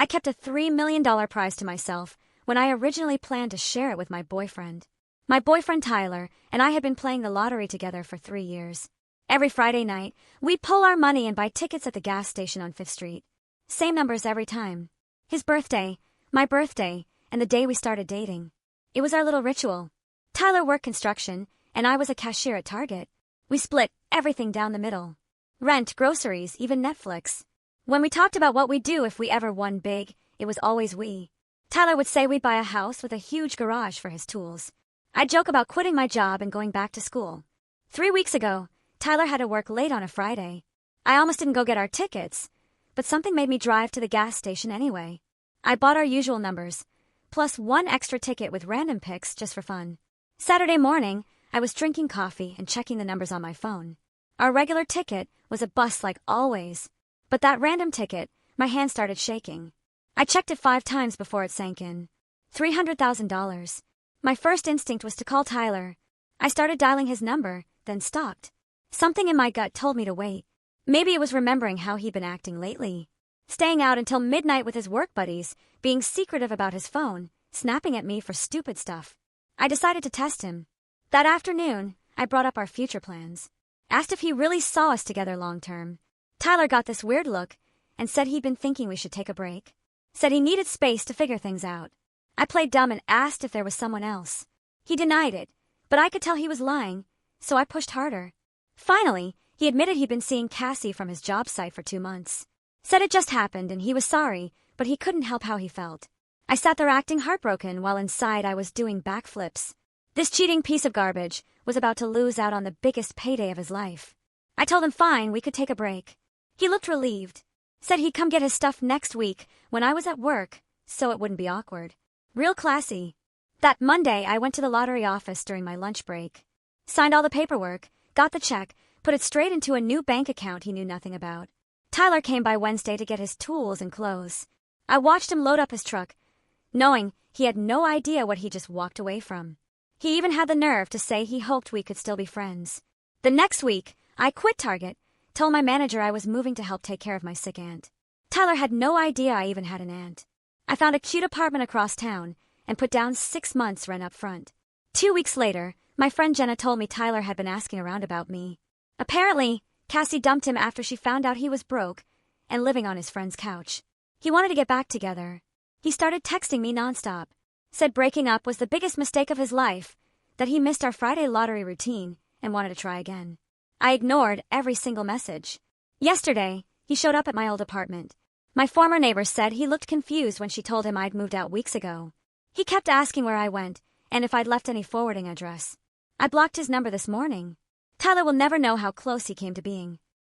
I kept a $3 million prize to myself when I originally planned to share it with my boyfriend. My boyfriend Tyler and I had been playing the lottery together for 3 years. Every Friday night, we'd pull our money and buy tickets at the gas station on 5th Street. Same numbers every time. His birthday, my birthday, and the day we started dating. It was our little ritual. Tyler worked construction, and I was a cashier at Target. We split everything down the middle. Rent, groceries, even Netflix. When we talked about what we'd do if we ever won big, it was always we. Tyler would say we'd buy a house with a huge garage for his tools. I'd joke about quitting my job and going back to school. 3 weeks ago, Tyler had to work late on a Friday. I almost didn't go get our tickets, but something made me drive to the gas station anyway. I bought our usual numbers, plus 1 extra ticket with random picks just for fun. Saturday morning, I was drinking coffee and checking the numbers on my phone. Our regular ticket was a bust like always, but that random ticket, my hand started shaking. I checked it 5 times before it sank in. $300,000. My first instinct was to call Tyler. I started dialing his number, then stopped. Something in my gut told me to wait. Maybe it was remembering how he'd been acting lately. Staying out until midnight with his work buddies, being secretive about his phone, snapping at me for stupid stuff. I decided to test him. That afternoon, I brought up our future plans. Asked if he really saw us together long term. Tyler got this weird look and said he'd been thinking we should take a break. Said he needed space to figure things out. I played dumb and asked if there was someone else. He denied it, but I could tell he was lying, so I pushed harder. Finally, he admitted he'd been seeing Cassie from his job site for 2 months. Said it just happened and he was sorry, but he couldn't help how he felt. I sat there acting heartbroken while inside I was doing backflips. This cheating piece of garbage was about to lose out on the biggest payday of his life. I told him fine, we could take a break. He looked relieved. Said he'd come get his stuff next week when I was at work, so it wouldn't be awkward. Real classy. That Monday, I went to the lottery office during my lunch break. Signed all the paperwork, got the check, put it straight into a new bank account he knew nothing about. Tyler came by Wednesday to get his tools and clothes. I watched him load up his truck, knowing he had no idea what he just walked away from. He even had the nerve to say he hoped we could still be friends. The next week, I quit Target, told my manager I was moving to help take care of my sick aunt. Tyler had no idea I even had an aunt. I found a cute apartment across town and put down 6 months rent up front. 2 weeks later, my friend Jenna told me Tyler had been asking around about me. Apparently, Cassie dumped him after she found out he was broke and living on his friend's couch. He wanted to get back together. He started texting me nonstop. Said breaking up was the biggest mistake of his life, that he missed our Friday lottery routine and wanted to try again. I ignored every single message. Yesterday, he showed up at my old apartment. My former neighbor said he looked confused when she told him I'd moved out weeks ago. He kept asking where I went and if I'd left any forwarding address. I blocked his number this morning. Tyler will never know how close he came to being.